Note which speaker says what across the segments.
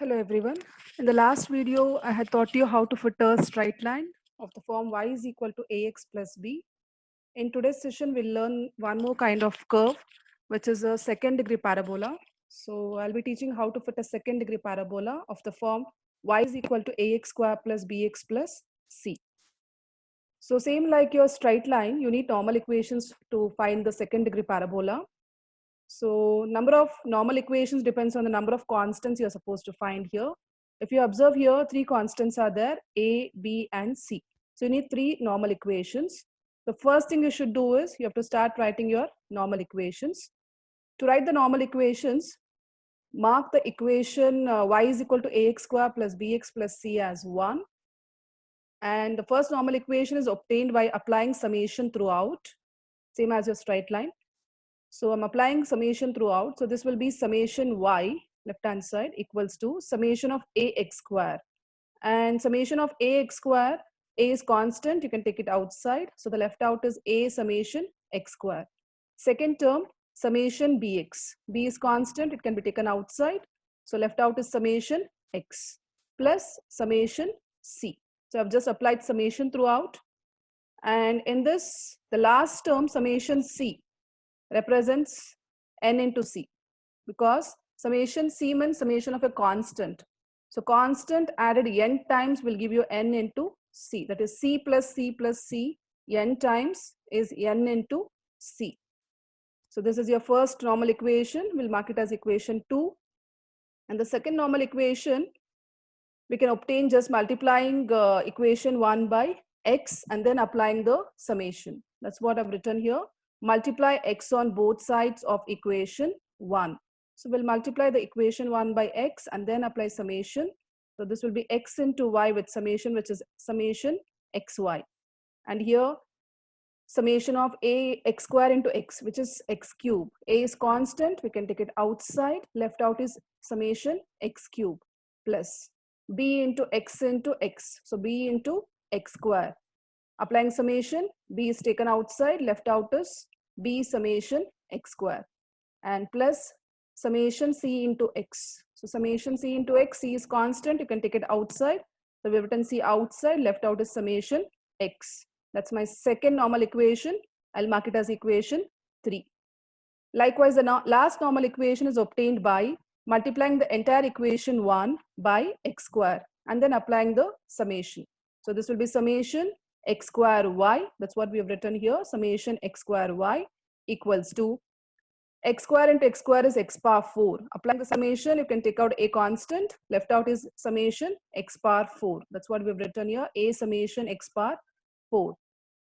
Speaker 1: Hello everyone. In the last video, I had taught you how to fit a straight line of the form y is equal to ax plus b. In today's session, we'll learn one more kind of curve, which is a second degree parabola. So I'll be teaching how to fit a second degree parabola of the form y is equal to ax square plus bx plus c. So same like your straight line, you need normal equations to find the second degree parabola. So number of normal equations depends on the number of constants you're supposed to find here. If you observe here, three constants are there, A, B, and C. So you need three normal equations. The first thing you should do is you have to start writing your normal equations. To write the normal equations, mark the equation y is equal to ax square plus bx plus c as 1. And the first normal equation is obtained by applying summation throughout, same as your straight line. So I'm applying summation throughout. So this will be summation y, left hand side, equals to summation of ax square. And summation of ax square, a is constant, you can take it outside. So the left out is a summation x square. Second term, summation bx. B is constant, it can be taken outside. So left out is summation x plus summation c. So I've just applied summation throughout. And in this, the last term, summation c, represents n into c, because summation c means summation of a constant. So constant added n times will give you n into c. That is c plus c plus c, n times is n into c. So this is your first normal equation. We'll mark it as equation 2. And the second normal equation, we can obtain just multiplying equation 1 by x and then applying the summation. That's what I've written here. Multiply x on both sides of equation 1. So we'll multiply the equation 1 by x and then apply summation. So this will be x into y with summation, which is summation xy. And here, summation of a x square into x, which is x cube. A is constant, we can take it outside. Left out is summation x cube plus b into x into x. So b into x square. Applying summation, b is taken outside, left out is b summation x square, and plus summation c into x. So summation c into x, c is constant, you can take it outside. So we've written c outside, left out is summation x. That's my second normal equation. I'll mark it as equation 3. Likewise, the last normal equation is obtained by multiplying the entire equation 1 by x square and then applying the summation. So this will be summation x square y, that's what we have written here, summation x square y equals to x square into x square is x power 4. Applying the summation, you can take out a constant, left out is summation x power 4. That's what we've written here, a summation x power 4.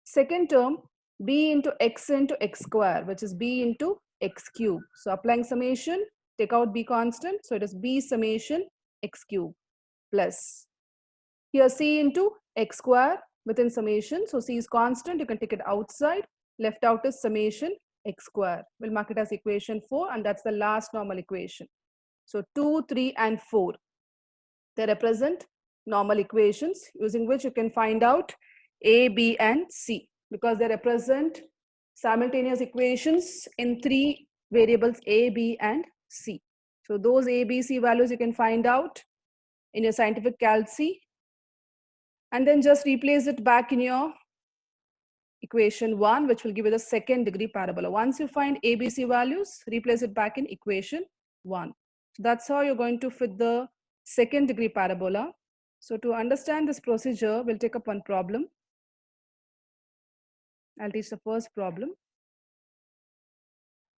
Speaker 1: Second term, b into x square, which is b into x cube. So applying summation, take out b constant, so it is b summation x cube plus here c into x square within summation. So c is constant, you can take it outside. Left out is summation x square. We'll mark it as equation 4, and that's the last normal equation. So 2, 3, and 4. They represent normal equations using which you can find out a, b, and c, because they represent simultaneous equations in 3 variables a, b, and c. So those a, b, c values you can find out in your scientific calc, and then just replace it back in your equation 1, which will give you the second degree parabola. Once you find a, b, c values, replace it back in equation 1. So that's how you're going to fit the second degree parabola. So to understand this procedure, we'll take up one problem. I'll teach the first problem.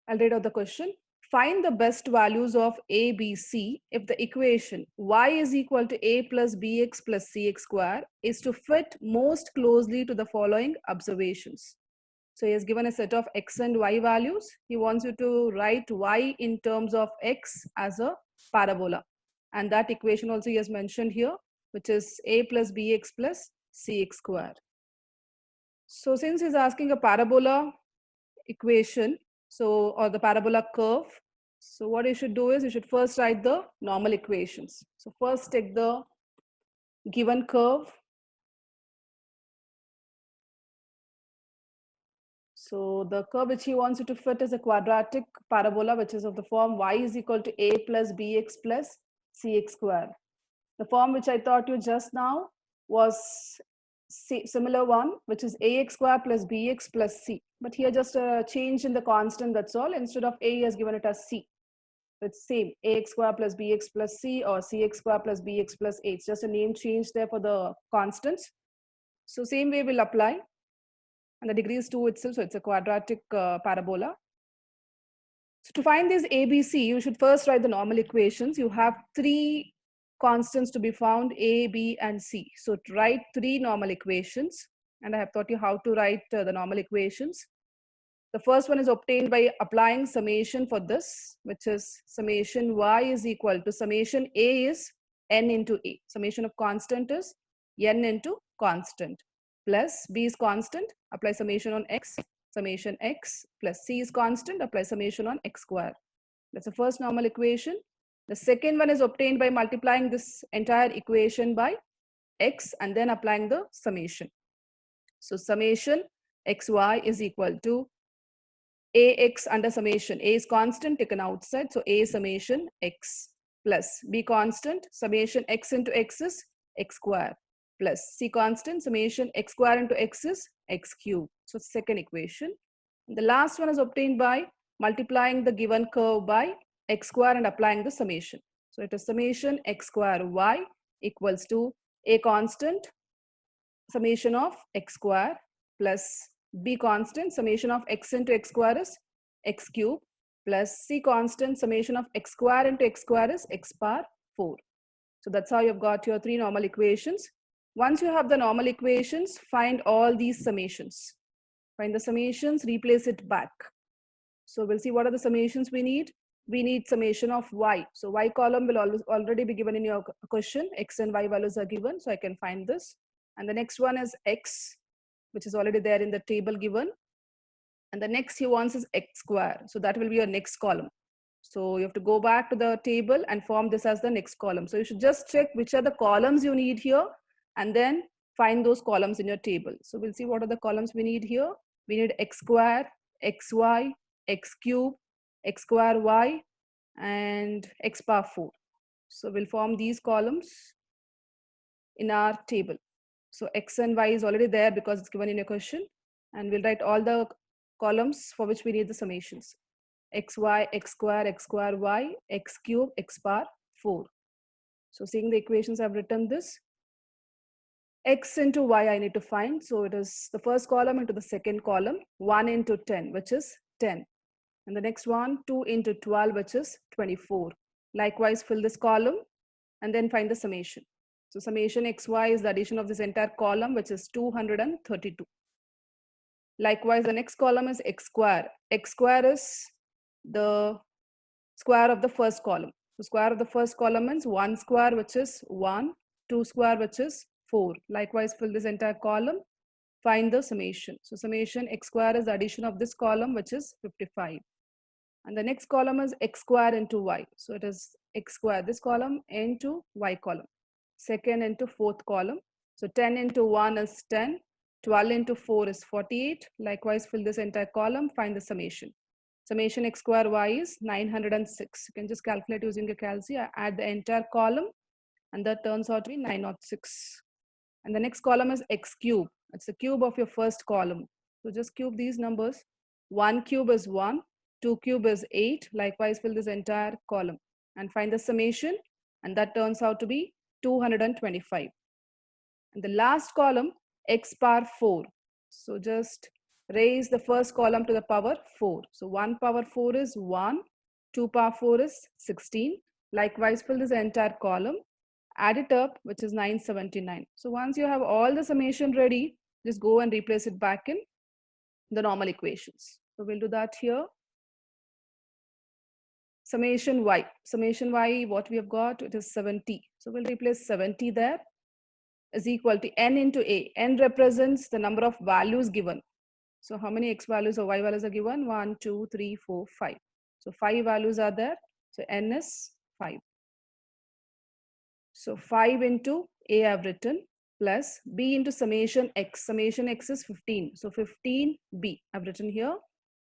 Speaker 1: I'll read out the question. Find the best values of a, b, c if the equation y is equal to a plus bx plus cx square is to fit most closely to the following observations. So he has given a set of x and y values. He wants you to write y in terms of x as a parabola. And that equation also he has mentioned here, which is a plus bx plus cx square. So since he's asking a parabola equation, or the parabola curve, so what you should do is you should first write the normal equations. So first take the given curve. So the curve which he wants you to fit is a quadratic parabola, which is of the form y is equal to a plus bx plus cx square. The form which I taught you just now was similar one, which is ax square plus bx plus c. But here just a change in the constant, that's all. Instead of a, he has given it as c. It's same, ax square plus bx plus c or cx square plus bx plus a. It's just a name change there for the constants. So same way will apply. And the degree is 2 itself, so it's a quadratic parabola. So to find this ABC, you should first write the normal equations. You have 3 constants to be found, A, B, and C. So to write 3 normal equations, and I have taught you how to write the normal equations. The first one is obtained by applying summation for this, which is summation y is equal to summation A is n into A. Summation of constant is n into constant, plus B is constant, apply summation on x, summation x, plus C is constant, apply summation on x square. That's the first normal equation. The second one is obtained by multiplying this entire equation by x and then applying the summation. So summation xy is equal to ax under summation. A is constant taken outside, so A summation x plus B constant, summation x into x is x square, plus C constant, summation x square into x is x cube. So second equation. The last one is obtained by multiplying the given curve by x square and applying the summation. So it is summation x square y equals to A constant, summation of x square, plus B constant, summation of x into x square is x cube, plus C constant, summation of x square into x square is x power 4. So that's how you've got your 3 normal equations. Once you have the normal equations, find all these summations. Find the summations, replace it back. So we'll see what are the summations we need. We need summation of y. So y column will already be given in your question. X and y values are given, so I can find this. And the next one is x, which is already there in the table given. And the next he wants is x square. So that will be your next column. So you have to go back to the table and form this as the next column. So you should just check which are the columns you need here and then find those columns in your table. So we'll see what are the columns we need here. We need x square, xy, x cube, x square y, and x power 4. So we'll form these columns in our table. So x and y is already there because it's given in a question. And we'll write all the columns for which we need the summations. xy, x square y, x cube, x power 4. So seeing the equations, I've written this. X into y I need to find. So it is the first column into the second column, 1 into 10, which is 10. And the next one, 2 into 12, which is 24. Likewise, fill this column and then find the summation. So summation xy is the addition of this entire column, which is 232. Likewise, the next column is x square. X square is the square of the first column. So square of the first column means 1 square, which is 1, 2 square, which is 4. Likewise, fill this entire column, find the summation. So summation x square is the addition of this column, which is 55. And the next column is x square into y. So it is x square, this column, into y column. Second into fourth column. So 10 into 1 is 10. 12 into 4 is 48. Likewise, fill this entire column, find the summation. Summation x square y is 906. You can just calculate using a calci. Add the entire column, and that turns out to be 906. And the next column is x cube. It's the cube of your first column. So just cube these numbers. 1 cube is 1. 2 cube is 8. Likewise, fill this entire column and find the summation, and that turns out to be 225. And the last column, x power 4. So just raise the first column to the power 4. So 1 power 4 is 1. 2 power 4 is 16. Likewise, fill this entire column. Add it up, which is 979. So once you have all the summation ready, just go and replace it back in the normal equations. So we'll do that here. Summation y. Summation y, what we have got, it is 70. So we'll replace 70 there, is equal to n into a. N represents the number of values given. So how many x values or y values are given? 1, 2, 3, 4, 5. So 5 values are there. So n is 5. So 5 into a I have written, plus b into summation x. Summation x is 15. So 15b I've written here,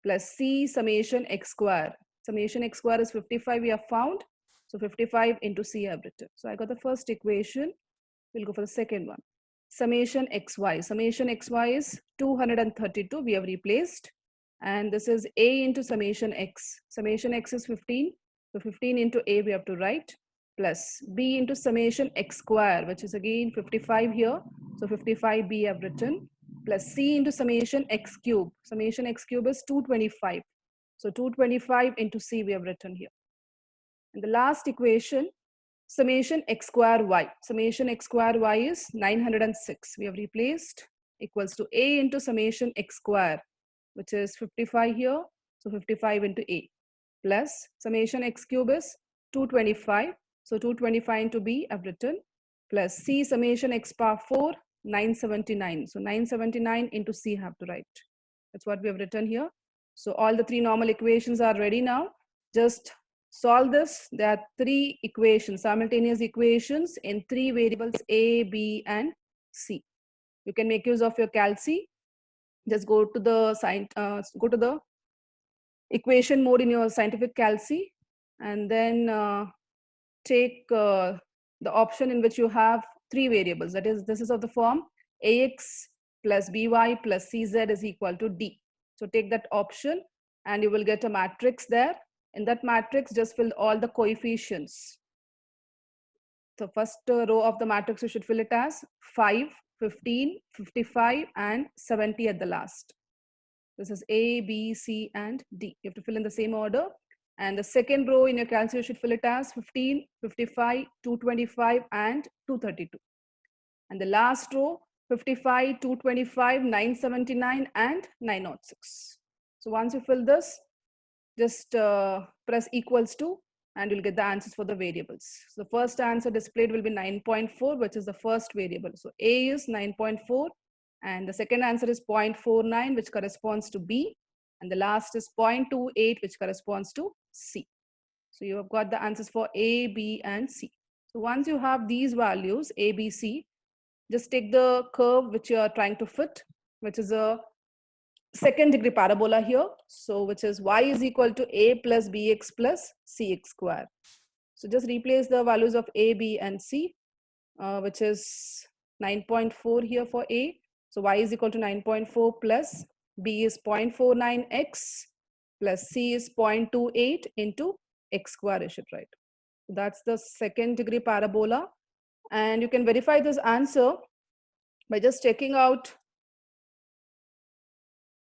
Speaker 1: plus c summation x square. Summation x square is 55 we have found. So 55 into C I've written. So I got the first equation. We'll go for the second one. Summation xy. Summation xy is 232. We have replaced. And this is a into summation x. Summation x is 15. So 15 into a we have to write, plus b into summation x square, which is again 55 here. So 55b I've written, plus c into summation x cube. Summation x cube is 225. So 225 into c we have written here. And the last equation, summation x square y. Summation x square y is 906. We have replaced, equals to a into summation x square, which is 55 here. So 55 into a, plus summation x cube is 225. So 225 into b I've written, plus c summation x power 4, 979. So 979 into c have to write. That's what we have written here. So all the three normal equations are ready now. Just solve this. There are three equations, simultaneous equations in three variables a, b, and c. You can make use of your calci. Just go to the equation mode in your scientific calci, and then take the option in which you have three variables. That is, this is of the form ax plus by plus cz is equal to d. So take that option and you will get a matrix there. In that matrix, just fill all the coefficients. The first row of the matrix, you should fill it as 5, 15, 55, and 70 at the last. This is A, B, C, and D. You have to fill in the same order. And the second row in your calculation, you should fill it as 15, 55, 225, and 232. And the last row, 55, 225, 979, and 906. So once you fill this, just press equals to, and you'll get the answers for the variables. So the first answer displayed will be 9.4, which is the first variable. So A is 9.4, and the second answer is 0.49, which corresponds to B, and the last is 0.28, which corresponds to C. So you have got the answers for A, B, and C. So once you have these values, A, B, C, just take the curve which you are trying to fit, which is a second degree parabola here. So which is y is equal to a plus bx plus cx square. So just replace the values of a, b, and c, which is 9.4 here for a. So y is equal to 9.4 plus b is 0.49x plus c is 0.28 into x square, I should write. That's the second degree parabola. And you can verify this answer by just checking out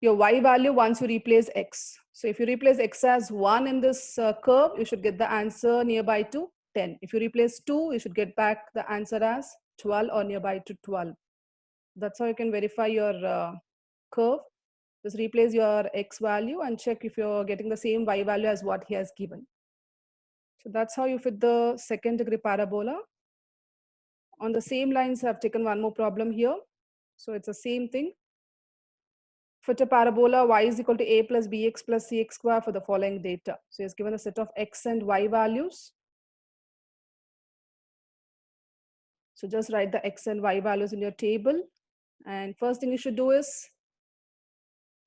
Speaker 1: your y value once you replace x. So if you replace x as 1 in this curve, you should get the answer nearby to 10. If you replace 2, you should get back the answer as 12 or nearby to 12. That's how you can verify your curve. Just replace your x value and check if you're getting the same y value as what he has given. So that's how you fit the second degree parabola. On the same lines, I've taken one more problem here. So it's the same thing. Fit a parabola y is equal to a plus bx plus cx square for the following data. So he's given a set of x and y values. So just write the x and y values in your table. And first thing you should do is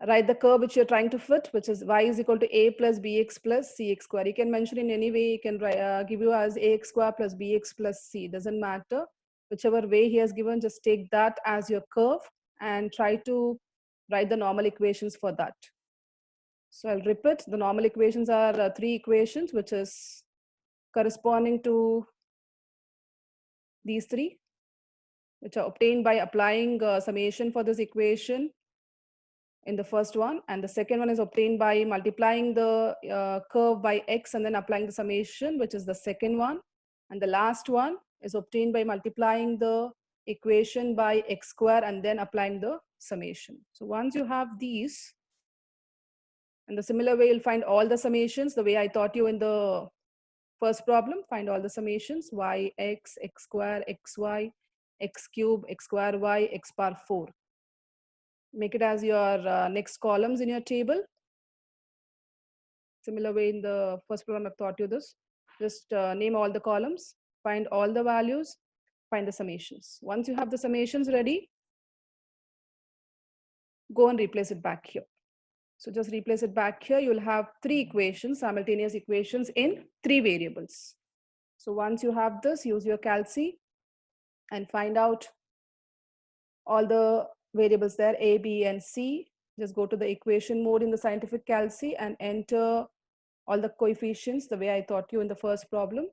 Speaker 1: write the curve which you're trying to fit, which is y is equal to a plus bx plus cx square. You can mention in any way. You can give you as ax square plus bx plus c. Doesn't matter. Whichever way he has given, just take that as your curve and try to write the normal equations for that. So I'll repeat, the normal equations are three equations, which is corresponding to these three, which are obtained by applying summation for this equation in the first one. And the second one is obtained by multiplying the curve by x and then applying the summation, which is the second one. And the last one is obtained by multiplying the equation by x square and then applying the summation. So once you have these, in the similar way, you'll find all the summations the way I taught you in the first problem. Find all the summations, y, x square, xy, x cube, x square y, x power 4. Make it as your next columns in your table. Similar way in the first program I've taught you this. Just name all the columns, find all the values, find the summations. Once you have the summations ready, go and replace it back here. So just replace it back here. You'll have three equations, simultaneous equations in three variables. So once you have this, use your calci and find out all the variables there, A, B, and C. Just go to the equation mode in the scientific calci and enter all the coefficients the way I taught you in the first problem.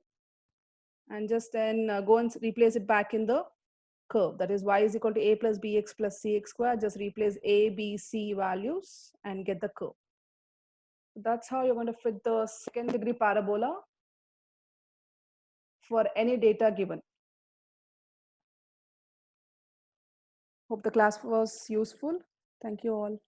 Speaker 1: And just then go and replace it back in the curve. That is y is equal to a plus bx plus cx square. Just replace a, b, c values and get the curve. That's how you're going to fit the second degree parabola for any data given. Hope the class was useful. Thank you all.